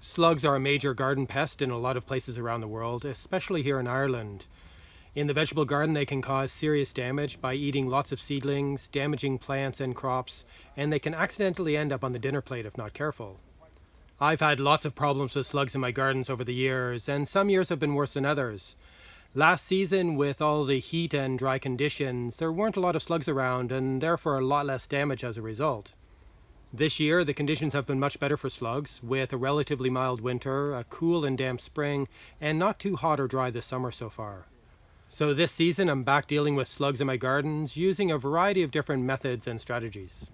Slugs are a major garden pest in a lot of places around the world, especially here in Ireland. In the vegetable garden, they can cause serious damage by eating lots of seedlings, damaging plants and crops, and they can accidentally end up on the dinner plate if not careful. I've had lots of problems with slugs in my gardens over the years, and some years have been worse than others. Last season, with all the heat and dry conditions, there weren't a lot of slugs around, and therefore a lot less damage as a result. This year, the conditions have been much better for slugs, with a relatively mild winter, a cool and damp spring, and not too hot or dry this summer so far. So this season, I'm back dealing with slugs in my gardens, using a variety of different methods and strategies.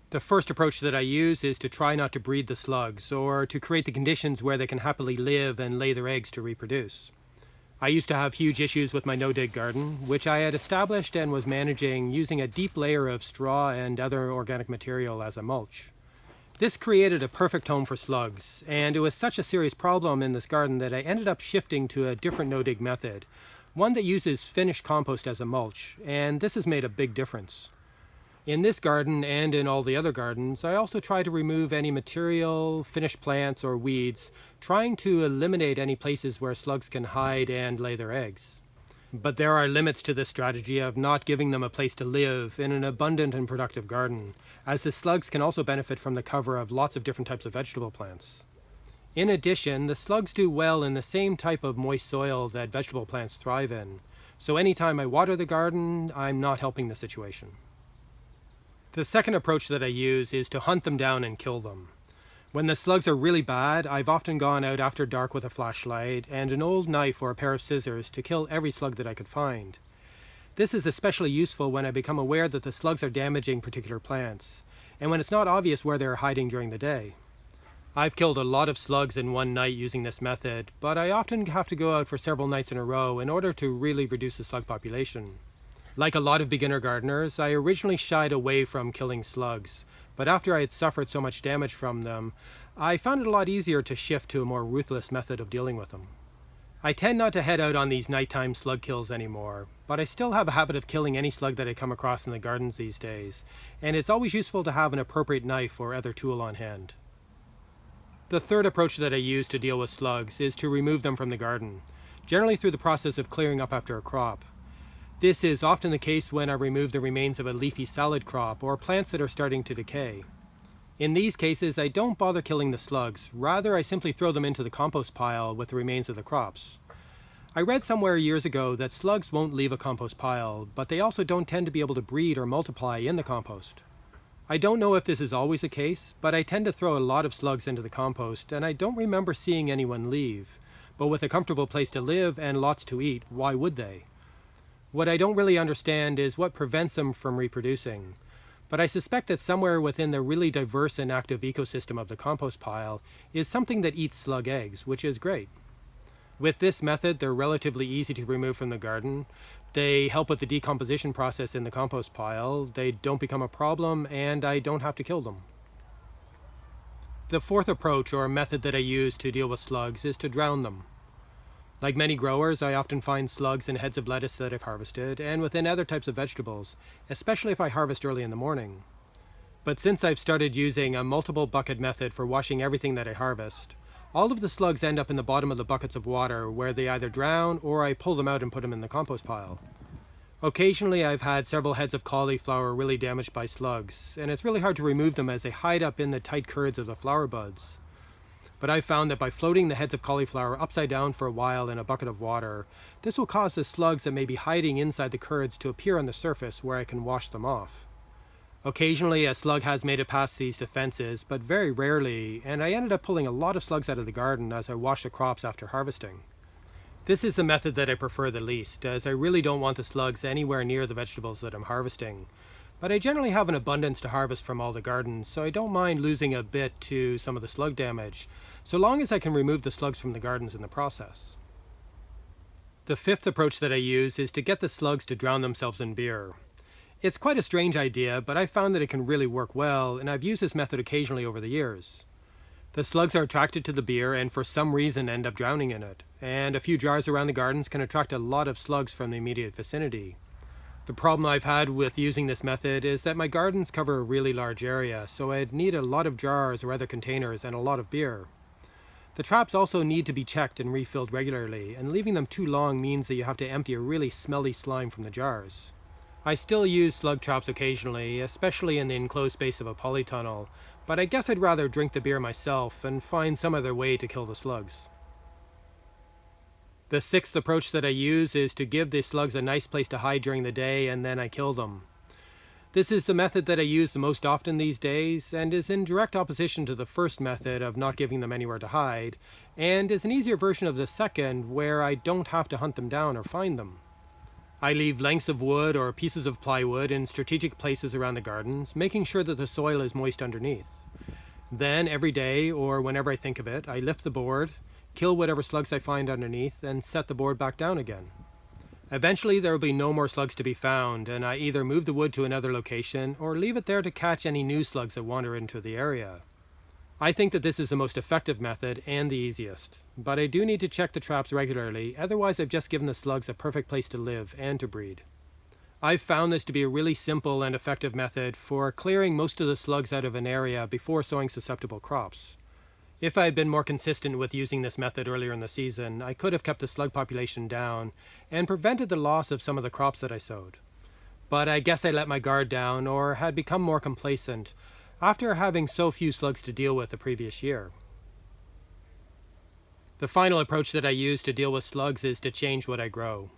The first approach that I use is to try not to breed the slugs, or to create the conditions where they can happily live and lay their eggs to reproduce. I used to have huge issues with my no-dig garden, which I had established and was managing using a deep layer of straw and other organic material as a mulch. This created a perfect home for slugs, and it was such a serious problem in this garden that I ended up shifting to a different no-dig method, one that uses finished compost as a mulch, and this has made a big difference. In this garden and in all the other gardens, I also try to remove any material, finished plants, or weeds, trying to eliminate any places where slugs can hide and lay their eggs. But there are limits to this strategy of not giving them a place to live in an abundant and productive garden, as the slugs can also benefit from the cover of lots of different types of vegetable plants. In addition, the slugs do well in the same type of moist soil that vegetable plants thrive in, so anytime I water the garden, I'm not helping the situation. The second approach that I use is to hunt them down and kill them. When the slugs are really bad, I've often gone out after dark with a flashlight and an old knife or a pair of scissors to kill every slug that I could find. This is especially useful when I become aware that the slugs are damaging particular plants, and when it's not obvious where they're hiding during the day. I've killed a lot of slugs in one night using this method, but I often have to go out for several nights in a row in order to really reduce the slug population. Like a lot of beginner gardeners, I originally shied away from killing slugs, but after I had suffered so much damage from them, I found it a lot easier to shift to a more ruthless method of dealing with them. I tend not to head out on these nighttime slug kills anymore, but I still have a habit of killing any slug that I come across in the gardens these days, and it's always useful to have an appropriate knife or other tool on hand. The third approach that I use to deal with slugs is to remove them from the garden, generally through the process of clearing up after a crop. This is often the case when I remove the remains of a leafy salad crop or plants that are starting to decay. In these cases, I don't bother killing the slugs, rather I simply throw them into the compost pile with the remains of the crops. I read somewhere years ago that slugs won't leave a compost pile, but they also don't tend to be able to breed or multiply in the compost. I don't know if this is always the case, but I tend to throw a lot of slugs into the compost, and I don't remember seeing anyone leave. But with a comfortable place to live and lots to eat, why would they? What I don't really understand is what prevents them from reproducing, but I suspect that somewhere within the really diverse and active ecosystem of the compost pile is something that eats slug eggs, which is great. With this method, they're relatively easy to remove from the garden. They help with the decomposition process in the compost pile, they don't become a problem, and I don't have to kill them. The fourth approach or method that I use to deal with slugs is to drown them. Like many growers, I often find slugs in heads of lettuce that I've harvested, and within other types of vegetables, especially if I harvest early in the morning. But since I've started using a multiple bucket method for washing everything that I harvest, all of the slugs end up in the bottom of the buckets of water where they either drown or I pull them out and put them in the compost pile. Occasionally I've had several heads of cauliflower really damaged by slugs, and it's really hard to remove them as they hide up in the tight curds of the flower buds. But I've found that by floating the heads of cauliflower upside down for a while in a bucket of water, this will cause the slugs that may be hiding inside the curds to appear on the surface where I can wash them off. Occasionally a slug has made it past these defenses, but very rarely, and I ended up pulling a lot of slugs out of the garden as I washed the crops after harvesting. This is the method that I prefer the least, as I really don't want the slugs anywhere near the vegetables that I'm harvesting. But I generally have an abundance to harvest from all the gardens, so I don't mind losing a bit to some of the slug damage, so long as I can remove the slugs from the gardens in the process. The fifth approach that I use is to get the slugs to drown themselves in beer. It's quite a strange idea, but I've found that it can really work well, and I've used this method occasionally over the years. The slugs are attracted to the beer and for some reason end up drowning in it, and a few jars around the gardens can attract a lot of slugs from the immediate vicinity. The problem I've had with using this method is that my gardens cover a really large area, so I'd need a lot of jars or other containers and a lot of beer. The traps also need to be checked and refilled regularly, and leaving them too long means that you have to empty a really smelly slime from the jars. I still use slug traps occasionally, especially in the enclosed space of a polytunnel, but I guess I'd rather drink the beer myself and find some other way to kill the slugs. The sixth approach that I use is to give the slugs a nice place to hide during the day and then I kill them. This is the method that I use the most often these days and is in direct opposition to the first method of not giving them anywhere to hide, and is an easier version of the second where I don't have to hunt them down or find them. I leave lengths of wood or pieces of plywood in strategic places around the gardens, making sure that the soil is moist underneath. Then every day, or whenever I think of it, I lift the board, kill whatever slugs I find underneath, and set the board back down again. Eventually there will be no more slugs to be found, and I either move the wood to another location or leave it there to catch any new slugs that wander into the area. I think that this is the most effective method and the easiest, but I do need to check the traps regularly, otherwise I've just given the slugs a perfect place to live and to breed. I've found this to be a really simple and effective method for clearing most of the slugs out of an area before sowing susceptible crops. If I had been more consistent with using this method earlier in the season, I could have kept the slug population down and prevented the loss of some of the crops that I sowed. But I guess I let my guard down or had become more complacent after having so few slugs to deal with the previous year. The final approach that I use to deal with slugs is to change what I grow.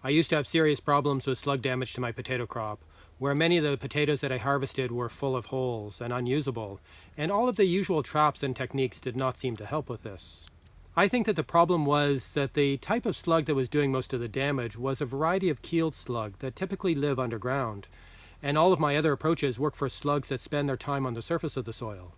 I used to have serious problems with slug damage to my potato crop, where many of the potatoes that I harvested were full of holes and unusable, and all of the usual traps and techniques did not seem to help with this. I think that the problem was that the type of slug that was doing most of the damage was a variety of keeled slug that typically live underground, and all of my other approaches work for slugs that spend their time on the surface of the soil.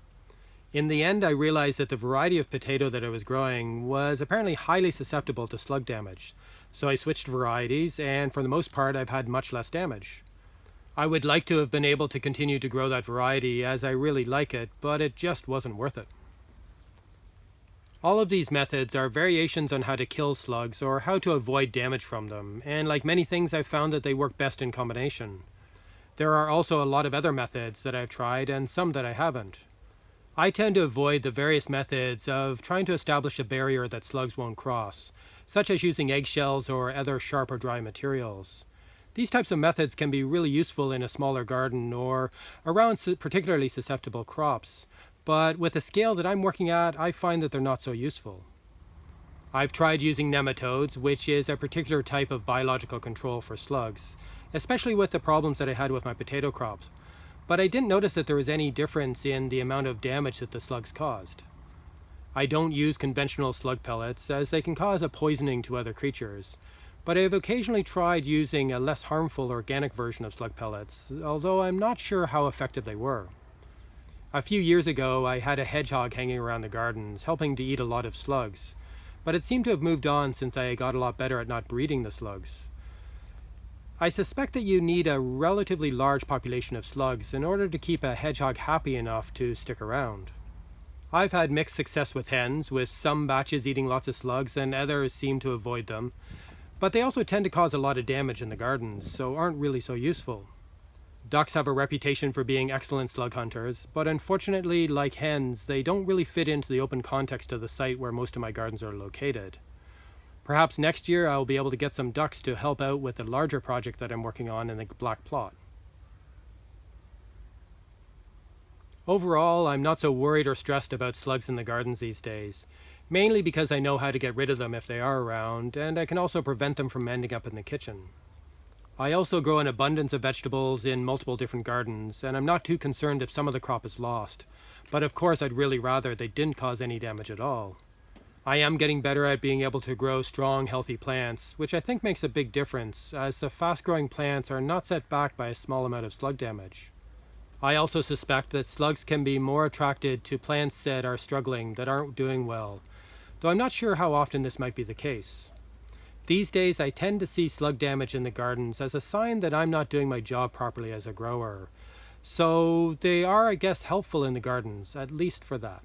In the end, I realized that the variety of potato that I was growing was apparently highly susceptible to slug damage, so I switched varieties, and for the most part I've had much less damage. I would like to have been able to continue to grow that variety as I really like it, but it just wasn't worth it. All of these methods are variations on how to kill slugs or how to avoid damage from them, and like many things I've found that they work best in combination. There are also a lot of other methods that I've tried and some that I haven't. I tend to avoid the various methods of trying to establish a barrier that slugs won't cross, such as using eggshells or other sharp or dry materials. These types of methods can be really useful in a smaller garden or around particularly susceptible crops, but with the scale that I'm working at, I find that they're not so useful. I've tried using nematodes, which is a particular type of biological control for slugs, especially with the problems that I had with my potato crops, but I didn't notice that there was any difference in the amount of damage that the slugs caused. I don't use conventional slug pellets as they can cause a poisoning to other creatures, but I have occasionally tried using a less harmful organic version of slug pellets, although I'm not sure how effective they were. A few years ago, I had a hedgehog hanging around the gardens, helping to eat a lot of slugs, but it seemed to have moved on since I got a lot better at not breeding the slugs. I suspect that you need a relatively large population of slugs in order to keep a hedgehog happy enough to stick around. I've had mixed success with hens, with some batches eating lots of slugs and others seem to avoid them, but they also tend to cause a lot of damage in the gardens, so aren't really so useful. Ducks have a reputation for being excellent slug hunters, but unfortunately, like hens, they don't really fit into the open context of the site where most of my gardens are located. Perhaps next year I'll be able to get some ducks to help out with the larger project that I'm working on in the black plot. Overall, I'm not so worried or stressed about slugs in the gardens these days, mainly because I know how to get rid of them if they are around, and I can also prevent them from ending up in the kitchen. I also grow an abundance of vegetables in multiple different gardens, and I'm not too concerned if some of the crop is lost, but of course I'd really rather they didn't cause any damage at all. I am getting better at being able to grow strong, healthy plants, which I think makes a big difference, as the fast-growing plants are not set back by a small amount of slug damage. I also suspect that slugs can be more attracted to plants that are struggling, that aren't doing well, though I'm not sure how often this might be the case. These days I tend to see slug damage in the gardens as a sign that I'm not doing my job properly as a grower, so they are, I guess, helpful in the gardens, at least for that.